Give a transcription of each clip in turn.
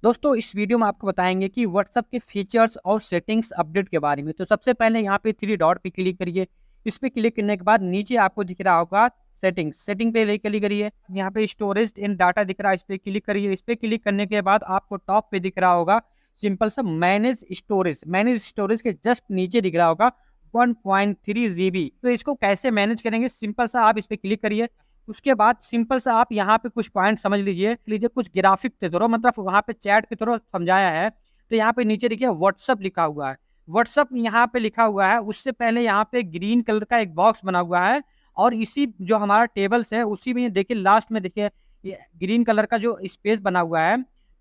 दोस्तों इस वीडियो में आपको बताएंगे कि व्हाट्सएप के फीचर्स और सेटिंग्स अपडेट के बारे में। तो सबसे पहले यहाँ पे थ्री डॉट पे क्लिक करिए। इस पे क्लिक करने के बाद नीचे आपको दिख रहा होगा सेटिंग पे क्लिक करिए। यहाँ पे स्टोरेज एंड डाटा दिख रहा है, इस पे क्लिक करिए। इस पे क्लिक करने के बाद आपको टॉप पे दिख रहा होगा सिंपल सा मैनेज स्टोरेज के जस्ट नीचे दिख रहा होगा 1.3 GB। तो इसको कैसे मैनेज करेंगे, सिंपल सा आप इस पे क्लिक करिए। उसके बाद सिंपल सा आप यहाँ पे कुछ पॉइंट समझ लीजिए कुछ ग्राफिक के थ्रू, मतलब वहाँ पे चैट के थ्रू समझाया है। तो यहाँ पे नीचे देखिए व्हाट्सअप लिखा हुआ है, व्हाट्सअप यहाँ पे लिखा हुआ है। उससे पहले यहाँ पे ग्रीन कलर का एक बॉक्स बना हुआ है, और इसी जो हमारा टेबल्स है उसी में देखिए लास्ट में देखिए ग्रीन कलर का जो स्पेस बना हुआ है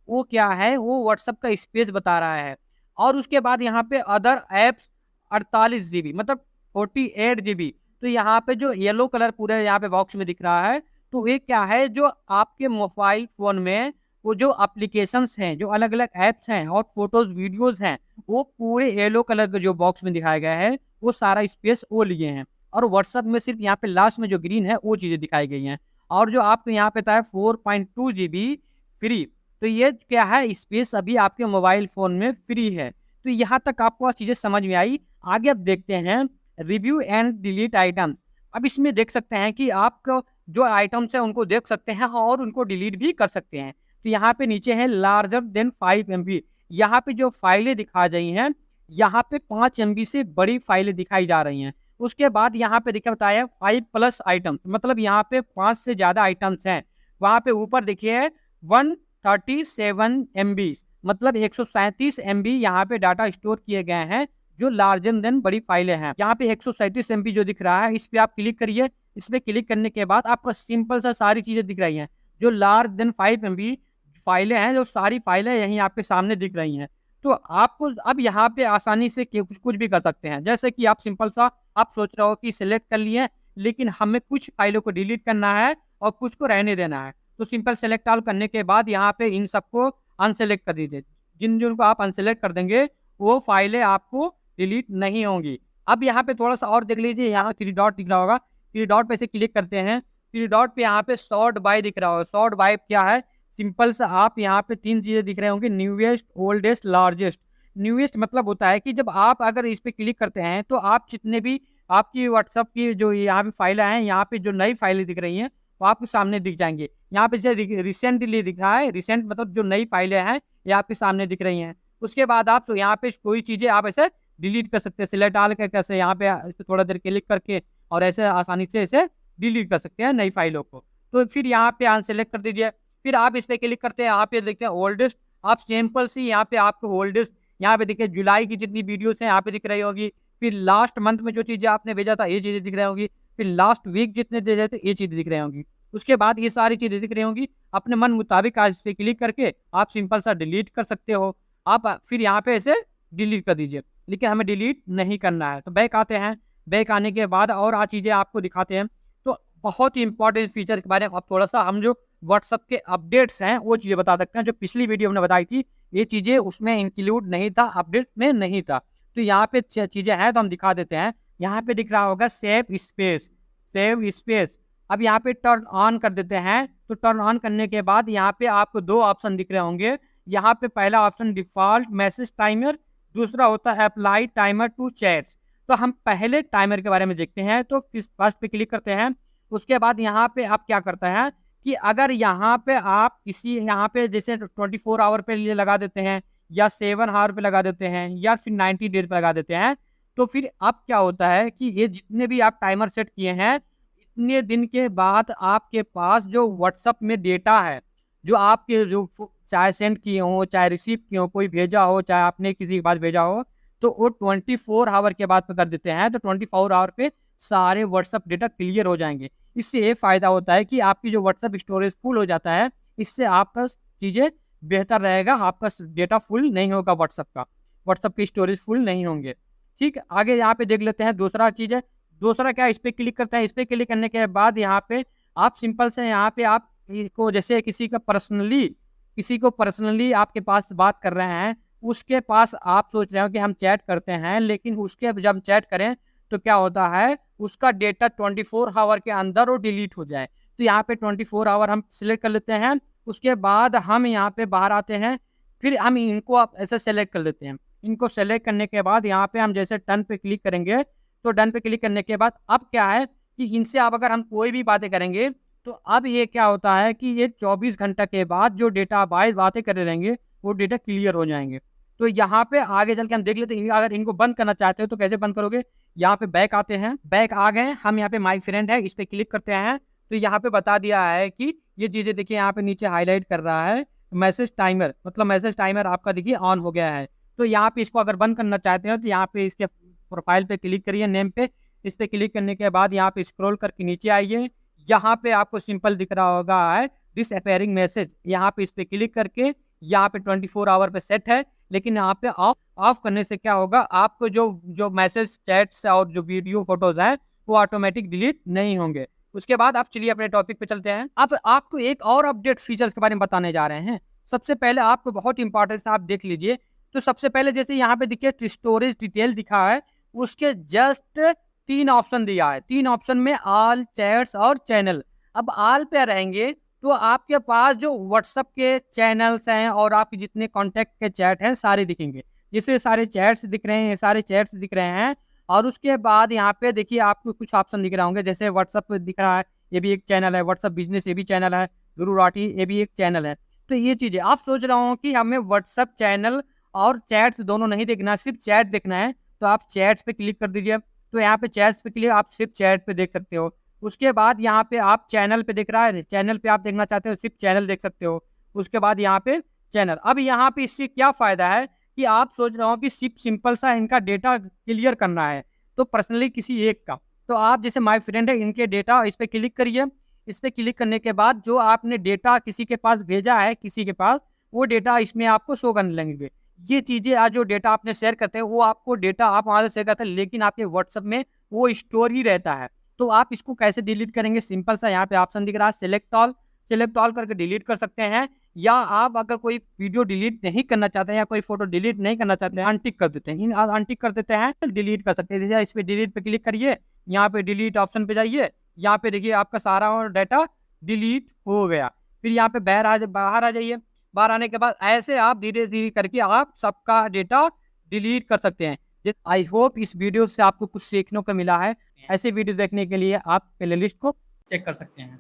वो क्या है, वो व्हाट्सअप का स्पेस बता रहा है। और उसके बाद यहाँ पे अदर एप्स 48 GB, मतलब 48 GB। तो यहाँ पे जो येलो कलर पूरे यहाँ पे बॉक्स में दिख रहा है, तो ये क्या है, जो आपके मोबाइल फोन में वो जो एप्लीकेशंस हैं, जो अलग अलग ऐप्स हैं और फोटोज वीडियोज हैं, वो पूरे येलो कलर के जो बॉक्स में दिखाया गया है वो सारा स्पेस वो लिए हैं। और व्हाट्सएप में सिर्फ यहाँ पे लास्ट में जो ग्रीन है वो चीजें दिखाई गई हैं। और जो आपको यहाँ पे था 4.2 GB फ्री, तो ये क्या है, स्पेस अभी आपके मोबाइल फोन में फ्री है। तो यहाँ तक आपको चीजें समझ में आई। आगे अब देखते हैं रिव्यू एंड डिलीट आइटम्स। अब इसमें देख सकते हैं कि आपको जो आइटम्स हैं उनको देख सकते हैं और उनको डिलीट भी कर सकते हैं। तो यहाँ पे नीचे है लार्जर देन 5 MB। यहाँ पे जो फाइलें दिखा रही हैं, यहाँ पे 5 MB से बड़ी फाइलें दिखाई जा रही हैं। उसके बाद यहाँ पे देखिए बताया 5+ आइटम्स, मतलब यहाँ पे 5 से ज्यादा आइटम्स हैं। वहां पे ऊपर देखिए 137 MB, मतलब 137 MB यहाँ पे डाटा स्टोर किए गए हैं, जो लार्जर देन बड़ी फाइलें हैं। यहाँ पे 137 MB जो दिख रहा है, इस पे आप क्लिक करिए। इस पे क्लिक करने के बाद आपको सिंपल सा सारी चीजें दिख रही हैं। जो लार्ज देन 5 MB फाइलें हैं, जो सारी फाइलें यहीं आपके सामने दिख रही हैं। तो आपको अब यहाँ पे आसानी से कुछ भी कर सकते हैं। जैसे कि आप सिंपल सा आप सोच रहे हो कि सिलेक्ट कर लिए, लेकिन हमें कुछ फाइलों को डिलीट करना है और कुछ को रहने देना है। तो सिंपल सेलेक्ट ऑल करने के बाद यहाँ पे इन सबको अनसेलेक्ट कर दीजिए। जिन जिनको आप अनसेलेक्ट कर देंगे वो फाइलें आपको डिलीट नहीं होंगी। अब यहाँ पे थोड़ा सा और देख लीजिए, यहाँ थ्री डॉट दिख रहा होगा, थ्री डॉट पे से क्लिक करते हैं। थ्री डॉट पे यहाँ पे सॉर्ट बाय दिख रहा होगा। सॉर्ट बाय क्या है, सिंपल सा आप यहाँ पे तीन चीजें दिख रहे होंगे, न्यूएस्ट, ओल्डेस्ट, लार्जेस्ट। न्यूएस्ट मतलब होता है कि जब आप अगर इस पे क्लिक करते हैं तो आप जितने भी आपकी व्हाट्सएप की जो यहाँ पे फाइलें हैं, यहाँ पे जो नई फाइलें दिख रही हैं वो आपके सामने दिख जाएंगे। यहाँ पे जैसे रिसेंटली दिख रहा है, रिसेंट मतलब जो नई फाइलें हैं ये आपके सामने दिख रही हैं। उसके बाद आप यहाँ पे कोई चीजें आप ऐसे डिलीट कर सकते हैं, सिलेक्ट डाल के कैसे यहाँ पे इस पे थोड़ा देर क्लिक करके और ऐसे आसानी से इसे डिलीट कर सकते हैं नई फाइलों को। तो फिर यहाँ पे अनसेलेक्ट कर दीजिए। फिर आप इस पे क्लिक करते हैं, यहाँ पे देखते हैं ओल्डेस्ट। आप सिंपल सी यहाँ पे आपको ओल्डेस्ट, यहाँ पे देखिए जुलाई की जितनी वीडियोस हैं यहाँ पे दिख रही होगी। फिर लास्ट मंथ में जो चीजें आपने भेजा था ये चीजें दिख रही होंगी। फिर लास्ट वीक जितने दे रहे थे ये चीजें दिख रही होंगी। उसके बाद ये सारी चीजें दिख रही होंगी। अपने मन मुताबिक आज इस पे क्लिक करके आप सिंपल सा डिलीट कर सकते हो। आप फिर यहाँ पे ऐसे डिलीट कर दीजिए, लेकिन हमें डिलीट नहीं करना है। तो बैक आते हैं। बैक आने के बाद और चीजें आपको दिखाते हैं। तो बहुत ही इंपॉर्टेंट फीचर के बारे में अब थोड़ा सा हम जो व्हाट्सएप के अपडेट्स हैं वो चीजें बता सकते हैं। जो पिछली वीडियो हमने बताई थी ये चीजें उसमें इंक्लूड नहीं था, अपडेट में नहीं था। तो यहाँ पे चीजें हैं तो हम दिखा देते हैं। यहाँ पे दिख रहा होगा सेव स्पेस। अब यहाँ पे टर्न ऑन कर देते हैं। तो टर्न ऑन करने के बाद यहाँ पे आपको दो ऑप्शन दिख रहे होंगे। यहाँ पे पहला ऑप्शन डिफॉल्ट मैसेज टाइमर, दूसरा होता है अप्लाई टाइमर टू चैट्स। तो हम पहले टाइमर के बारे में देखते हैं। तो फर्स्ट पे क्लिक करते हैं। उसके बाद यहाँ पे आप क्या करते हैं कि अगर यहाँ पे आप किसी यहाँ पे जैसे 24 आवर पे लिए लगा देते हैं, या 7 आवर पे लगा देते हैं, या फिर 90 डेज पे लगा देते हैं, तो फिर अब क्या होता है कि ये जितने भी आप टाइमर सेट किए हैं, इतने दिन के बाद आपके पास जो व्हाट्सएप में डेटा है, जो आपके जो चाहे सेंड किए हो, चाहे रिसीव किए हो, कोई भेजा हो, चाहे आपने किसी के पास भेजा हो, तो वो 24 आवर के बाद पे कर देते हैं। तो 24 आवर पे सारे व्हाट्सएप डेटा क्लियर हो जाएंगे। इससे ये फायदा होता है कि आपकी जो व्हाट्सएप स्टोरेज फुल हो जाता है, इससे आपका चीजें बेहतर रहेगा। आपका डेटा फुल नहीं होगा, व्हाट्सएप की स्टोरेज फुल नहीं होंगे। ठीक, आगे यहाँ पे देख लेते हैं दूसरा चीज है। दूसरा क्या, इस पे क्लिक करते हैं। इस पे क्लिक करने के बाद यहाँ पे आप सिंपल से यहाँ पे आप को जैसे किसी को पर्सनली आपके पास बात कर रहे हैं, उसके पास आप सोच रहे हो कि हम चैट करते हैं, लेकिन उसके जब हम चैट करें तो क्या होता है, उसका डेटा 24 आवर के अंदर वो डिलीट हो जाए। तो यहाँ पे 24 आवर हम सिलेक्ट कर लेते हैं। उसके बाद हम यहाँ पे बाहर आते हैं। फिर हम इनको आप ऐसे सेलेक्ट कर लेते हैं। इनको सेलेक्ट करने के बाद यहाँ पे हम जैसे डन पे क्लिक करेंगे, तो डन पे क्लिक करने के बाद अब क्या है कि इनसे अब अगर हम कोई भी बातें करेंगे, तो अब ये क्या होता है कि ये 24 घंटा के बाद जो डेटा बातें करे रहेंगे, वो डेटा क्लियर हो जाएँगे। तो यहाँ पे आगे चल के हम देख लेते हैं, अगर इनको बंद करना चाहते हो तो कैसे बंद करोगे? यहाँ पे बैक आते हैं, बैक आ गए, हम यहाँ पे माय फ्रेंड है, इस पे क्लिक करते हैं, तो यहाँ पे बता दिया है कि ये चीज़ें देखिए यहाँ पे नीचे हाइलाइट कर रहा है, मैसेज टाइमर, मतलब मैसेज टाइमर आपका देखिए ऑन हो गया है। तो यहाँ पे इसको अगर बंद करना चाहते हैं, तो यहाँ पे इसके प्रोफाइल पे क्लिक करिए, नेम पे, इस पे क्लिक करने के बाद यहाँ पे स्क्रॉल करके नीचे आइए, यहाँ पे आपको सिंपल दिख रहा होगा है डिसअपियरिंग मैसेज, यहाँ पे इस पे क्लिक करके यहाँ पे 24 आवर पे सेट है, लेकिन यहाँ पे ऑफ करने से क्या होगा, आपको जो जो मैसेज, चैट्स और जो वीडियो, फोटोज हैं, वो ऑटोमेटिक डिलीट नहीं होंगे। उसके बाद आप चलिए अपने टॉपिक पे चलते हैं। अब आपको एक और अपडेट फीचर्स के बारे में बताने जा रहे हैं। सबसे पहले आपको बहुत इंपॉर्टेंस आप देख लीजिए, तो सबसे पहले जैसे यहाँ पे देखिए स्टोरेज डिटेल दिखा है, उसके जस्ट 3 ऑप्शन दिया है। 3 ऑप्शन में ऑल, चैट्स और चैनल। अब ऑल पे रहेंगे तो आपके पास जो व्हाट्सएप के चैनल्स हैं और आपके जितने कॉन्टैक्ट के चैट हैं सारे दिखेंगे। जैसे सारे चैट्स दिख रहे हैं, ये सारे चैट्स दिख रहे हैं, और उसके बाद यहाँ पे देखिए आपको कुछ ऑप्शन दिख रहे होंगे, जैसे व्हाट्सएप दिख रहा है, ये भी एक चैनल है, व्हाट्सएप बिजनेस ये भी चैनल है, गुरु राठी ये भी एक चैनल है। तो ये चीज़ें आप सोच रहा हूँ कि हमें व्हाट्सएप चैनल और चैट्स दोनों नहीं देखना, सिर्फ चैट देखना है, तो आप चैट्स पे क्लिक कर दीजिए। तो यहाँ पे चैट्स पे क्लिक, आप सिर्फ चैट पे देख सकते हो। उसके बाद यहाँ पे आप चैनल पे दिख रहा है, चैनल पे आप देखना चाहते हो, सिर्फ चैनल देख सकते हो। उसके बाद यहाँ पे चैनल। अब यहाँ पे इससे क्या फ़ायदा है कि आप सोच रहे हो कि सिर्फ सिंपल सा इनका डेटा क्लियर करना है, तो पर्सनली किसी एक का, तो आप जैसे माय फ्रेंड है, इनके डेटा इस पे क्लिक करिए। इस पे क्लिक करने के बाद जो आपने डेटा किसी के पास भेजा है, किसी के पास, वो डेटा इसमें आपको शो करने लगेंगे। ये चीज़ें आज जो डेटा आपने शेयर करते हैं, वो आपको डेटा आप वहाँ से शेयर करते हैं, लेकिन आपके व्हाट्सएप में वो स्टोर ही रहता है। तो आप इसको कैसे डिलीट करेंगे? सिंपल सा यहाँ पे ऑप्शन दिख रहा है सेलेक्ट ऑल करके डिलीट कर सकते हैं, या आप अगर कोई वीडियो डिलीट नहीं करना चाहते हैं या कोई फोटो डिलीट नहीं करना चाहते हैं, अनटिक कर देते हैं। अनटिक कर देते हैं तो डिलीट कर सकते हैं। जैसे इस पे डिलीट पे क्लिक करिए, यहाँ पे डिलीट ऑप्शन पे जाइए, यहाँ पे देखिए आपका सारा डाटा डिलीट हो गया। फिर यहाँ पे बाहर आ जाइए। बाहर आने के बाद ऐसे आप धीरे-धीरे करके आप सबका डेटा डिलीट कर सकते हैं। आई होप इस वीडियो से आपको कुछ सीखने को मिला है। ऐसे वीडियो देखने के लिए आप प्लेलिस्ट को चेक कर सकते हैं।